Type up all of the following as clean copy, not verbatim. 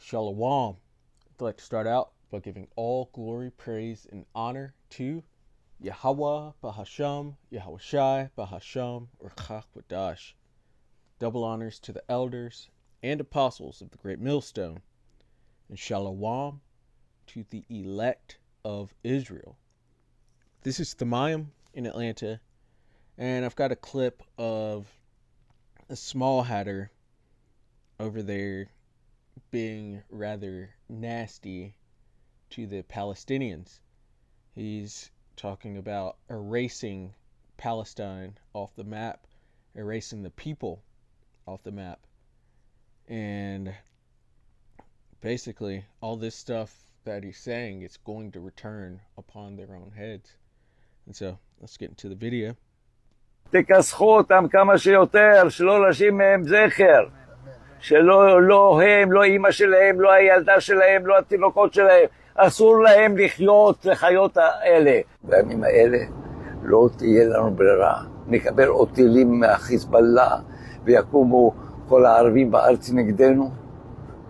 Shalom. I'd like to start out by giving all glory, praise, and honor to Yahweh Bahasham, Yahweh Shai Bahasham, or Chachwadash. Double honors to the elders and apostles of the Great Millstone, and Shalom to the elect of Israel. This is Thamayim in Atlanta, and I've got a clip of a small hatter over there being rather nasty to the Palestinians. He's talking about erasing Palestine off the map, erasing the people off the map. And basically, all this stuff that he's saying is going to return upon their own heads. And so, let's get into the video. תכסחו אותם כמה שיותר, שלא להשאיר מהם זכר. שלא לא הם, לא אמא שלהם, לא הילדה שלהם, לא התינוקות שלהם. אסור להם לחיות האלה. בימים האלה לא תהיה לנו ברירה. נקבל עוד טילים מהחיזבאללה, ויקומו כל הערבים בארץ נגדנו,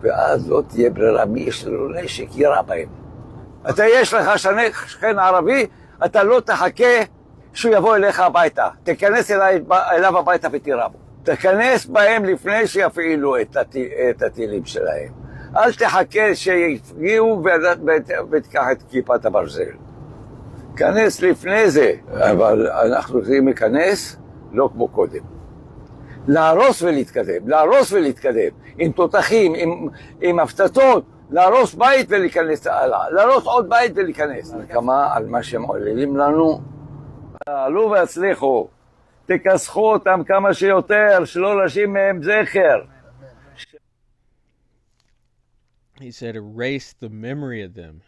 ואז לא תהיה ברירה. מי יש לו נשק יירה בהם. אתה יש לך שכן ערבי, אתה לא תחכה שהוא יבוא אליך הביתה. תיכנס אליו הביתה ותירה בו. תיכנס בהם לפני שיפעילו את הטילים שלהם. אל תחכה שיפגיעו ותיקח את כיפת הברזל. כנס לפני זה, אבל אנחנו צריכים להיכנס לא כמו קודם. להרוס ולהתקדם, להרוס ולהתקדם. עם תותחים, עם הפצצות, להרוס בית ולהיכנס הלאה. להרוס עוד בית ולהיכנס. כמה על מה שהם עוללים לנו. עלו והצליחו. תכסחו אותם כמה שיותר, שלא להשאיר מהם זכר. He said, erase the memory of them.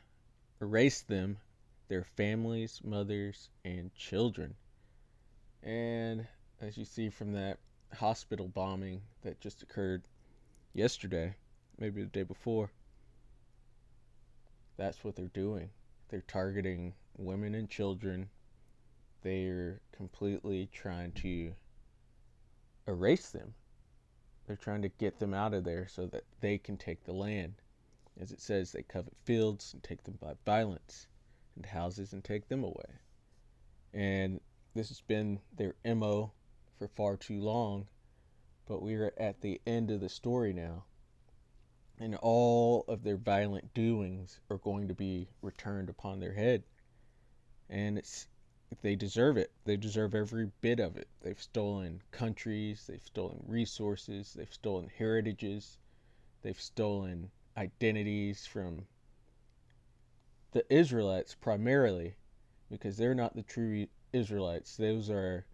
Erase them, their families, mothers, and children. And as you see from that hospital bombing that just occurred yesterday, maybe the day before, that's what they're doing. They're targeting women and children. They're completely trying to erase them. They're trying to get them out of there so that they can take the land. As it says, they covet fields and take them by violence, and houses and take them away. And this has been their MO for far too long, but we're at the end of the story now. And all of their violent doings are going to be returned upon their head. And they deserve it. They deserve every bit of it. They've stolen countries, they've stolen resources, they've stolen heritages, they've stolen identities from the Israelites primarily, because they're not the true Israelites. Those are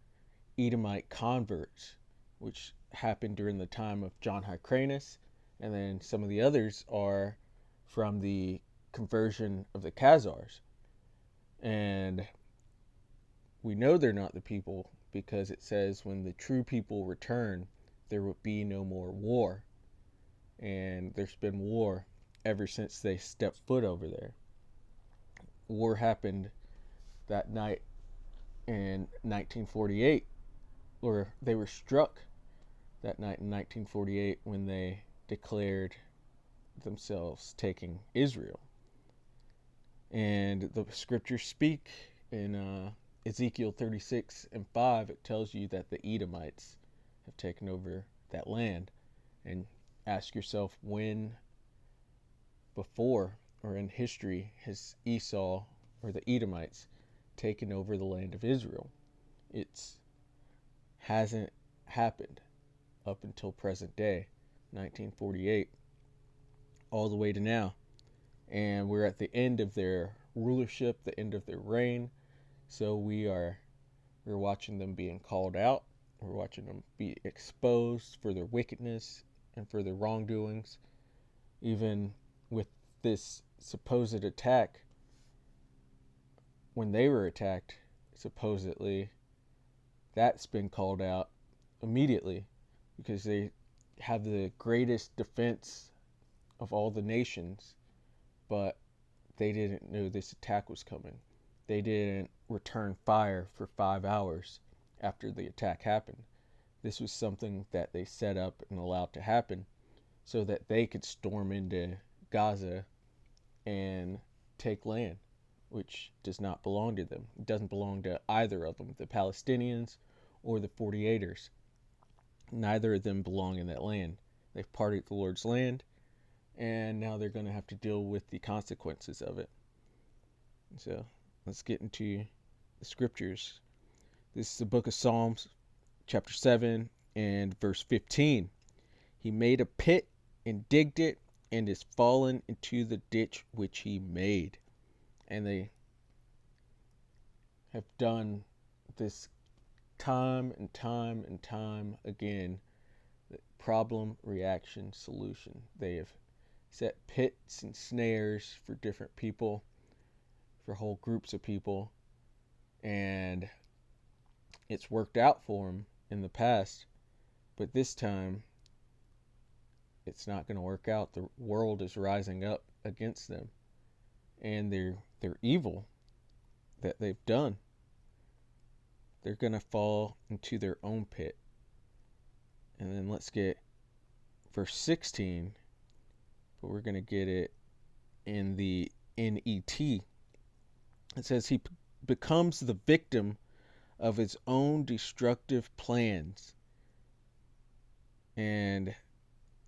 Edomite converts, which happened during the time of John Hyrcanus, and then some of the others are from the conversion of the Khazars. And we know they're not the people because it says when the true people return, there will be no more war. And there's been war ever since they stepped foot over there. War happened that night in 1948, or they were struck that night in 1948 when they declared themselves taking Israel. And the scriptures speak in Ezekiel 36:5, it tells you that the Edomites have taken over that land. And ask yourself, when before or in history has Esau or the Edomites taken over the land of Israel? It hasn't happened up until present day, 1948, all the way to now. And we're at the end of their rulership, the end of their reign. So we're watching them being called out. We're watching them be exposed for their wickedness and for their wrongdoings. Even with this supposed attack, when they were attacked, supposedly, that's been called out immediately because they have the greatest defense of all the nations, but they didn't know this attack was coming. They didn't return fire for 5 hours after the attack happened. This was something that they set up and allowed to happen so that they could storm into Gaza and take land, which does not belong to them. It doesn't belong to either of them, the Palestinians or the 48ers. Neither of them belong in that land. They've parted the Lord's land, and now they're going to have to deal with the consequences of it. So let's get into the scriptures. This is the book of Psalms, chapter 7 and verse 15. He made a pit and digged it, and is fallen into the ditch which he made. And they have done this time and time and time again. The problem, reaction, solution. They have set pits and snares for different people, for whole groups of people, and it's worked out for them in the past, but this time it's not going to work out. The world is rising up against them, and their evil that they've done, they're going to fall into their own pit. And then let's get verse 16, but we're going to get it in the NET. It says he becomes the victim of his own destructive plans. And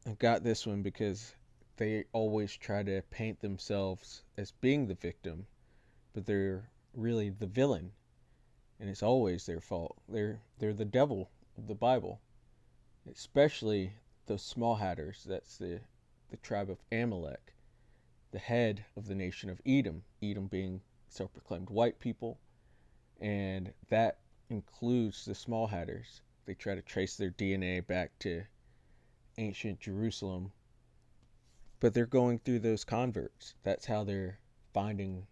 I got this one because they always try to paint themselves as being the victim, but they're really the villain, and it's always their fault. They're the devil of the Bible, especially those small hatters. That's the tribe of Amalek, the head of the nation of Edom. Edom being self-proclaimed white people, and that includes the small hatters. They try to trace their DNA back to ancient Jerusalem, but they're going through those converts. That's how they're finding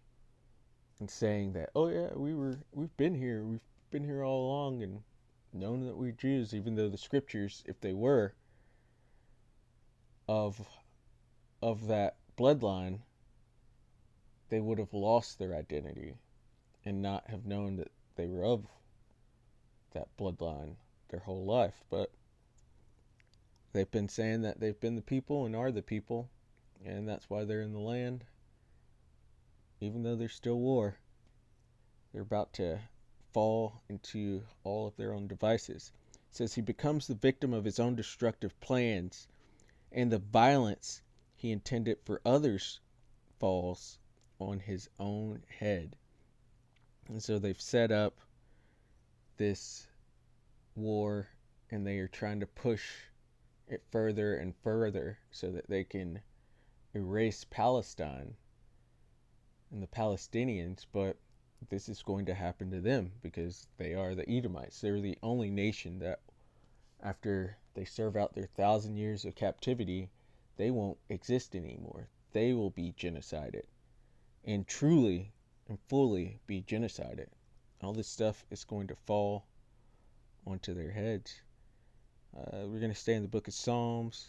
and saying that, oh yeah, we've been here all along and known that we're Jews, even though the scriptures, if they were of that bloodline, they would have lost their identity and not have known that they were of that bloodline their whole life. But they've been saying that they've been the people and are the people, and that's why they're in the land, even though there's still war. They're about to fall into all of their own devices. It says he becomes the victim of his own destructive plans, and the violence he intended for others falls on his own head. And so they've set up this war, and they are trying to push it further and further so that they can erase Palestine and the Palestinians. But this is going to happen to them because they are the Edomites. They're the only nation that, after they serve out their 1,000 years of captivity, they won't exist anymore. They will be genocided, and truly and fully be genocided. All this stuff is going to fall onto their heads. We're going to stay in the book of Psalms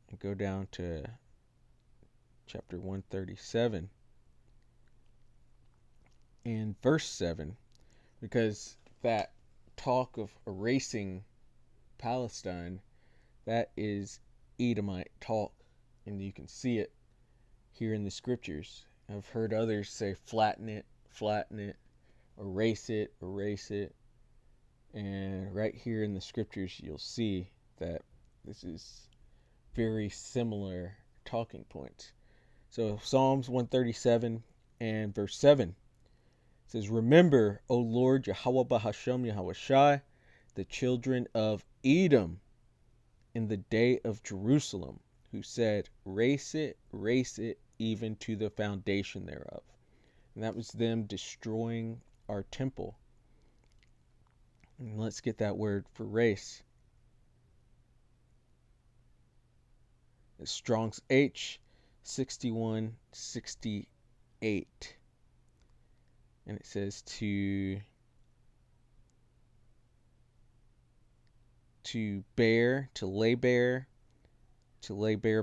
and go down to chapter 137 and verse 7, because that talk of erasing Palestine, that is Edomite talk, and you can see it here in the scriptures. I've heard others say flatten it, erase it, and right here in the scriptures you'll see that this is very similar talking points. So Psalms 137 and verse 7 says, remember, O Lord, Yahweh Bahashem Yahweh Shai, the children of Edom in the day of Jerusalem, who said, race it, even to the foundation thereof. And that was them destroying our temple. And let's get that word for race. It's Strong's H 6168. And it says to bear, to lay bare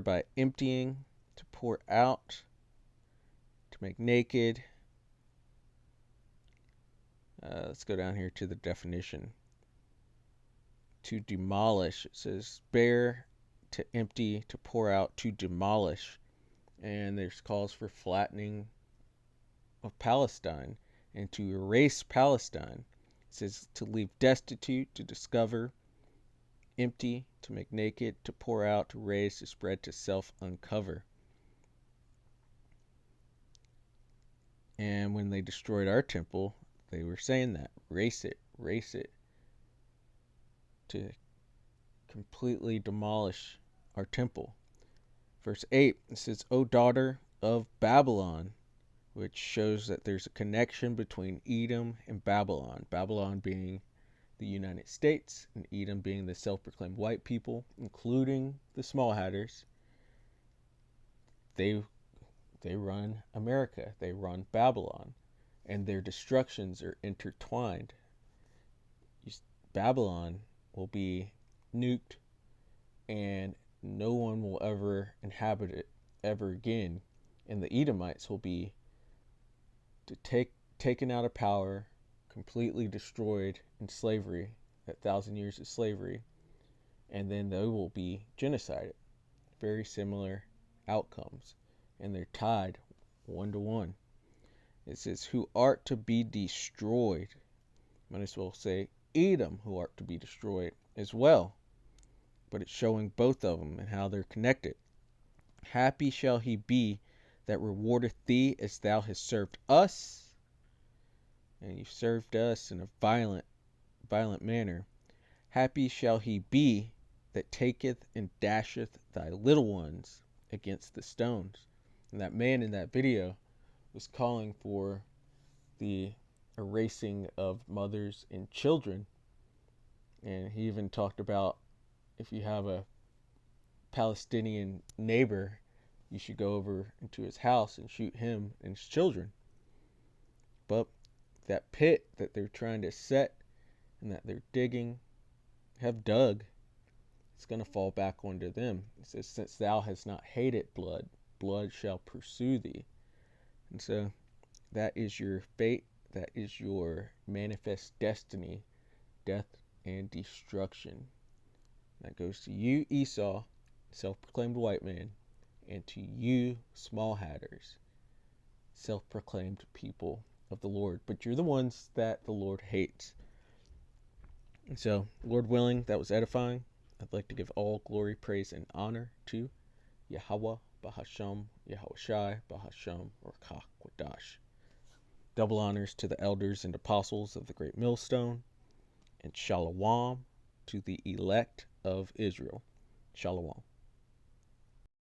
by emptying, to pour out, to make naked. Let's go down here to the definition. To demolish, it says bear to empty, to pour out, to demolish. And there's calls for flattening of Palestine and to erase Palestine. It says to leave destitute, to discover, empty, to make naked, to pour out, to raise, to spread, to self uncover. And when they destroyed our temple, they were saying that race it, to completely demolish our temple. Verse 8, it says, O daughter of Babylon, which shows that there's a connection between Edom and Babylon. Babylon being the United States, and Edom being the self-proclaimed white people, including the Small Hatters. They run America. They run Babylon, and their destructions are intertwined. Babylon will be nuked, and no one will ever inhabit it ever again. And the Edomites will be taken out of power, completely destroyed in slavery, that 1,000 years of slavery, and then they will be genocided. Very similar outcomes, and they're tied 1-to-1. It says, who art to be destroyed. Might as well say Edom, who art to be destroyed as well. But it's showing both of them and how they're connected. Happy shall he be that rewardeth thee as thou hast served us. And you served us in a violent manner. Happy shall he be that taketh and dasheth thy little ones against the stones. And that man in that video was calling for the erasing of mothers and children. And he even talked about if you have a Palestinian neighbor, you should go over into his house and shoot him and his children. But that pit that they're trying to set and that they're have dug, it's going to fall back onto them. It says, since thou hast not hated blood, blood shall pursue thee. And so that is your fate. That is your manifest destiny, death and destruction. That goes to you, Esau, self-proclaimed white man, and to you, Small Hatters, self-proclaimed people of the Lord. But you're the ones that the Lord hates. And so, Lord willing, that was edifying. I'd like to give all glory, praise, and honor to Yahweh, Bahasham, Yahushai, Bahasham, Rakach, Wadash. Double honors to the elders and apostles of the great millstone, and shalom to the elect of Israel. Shalom.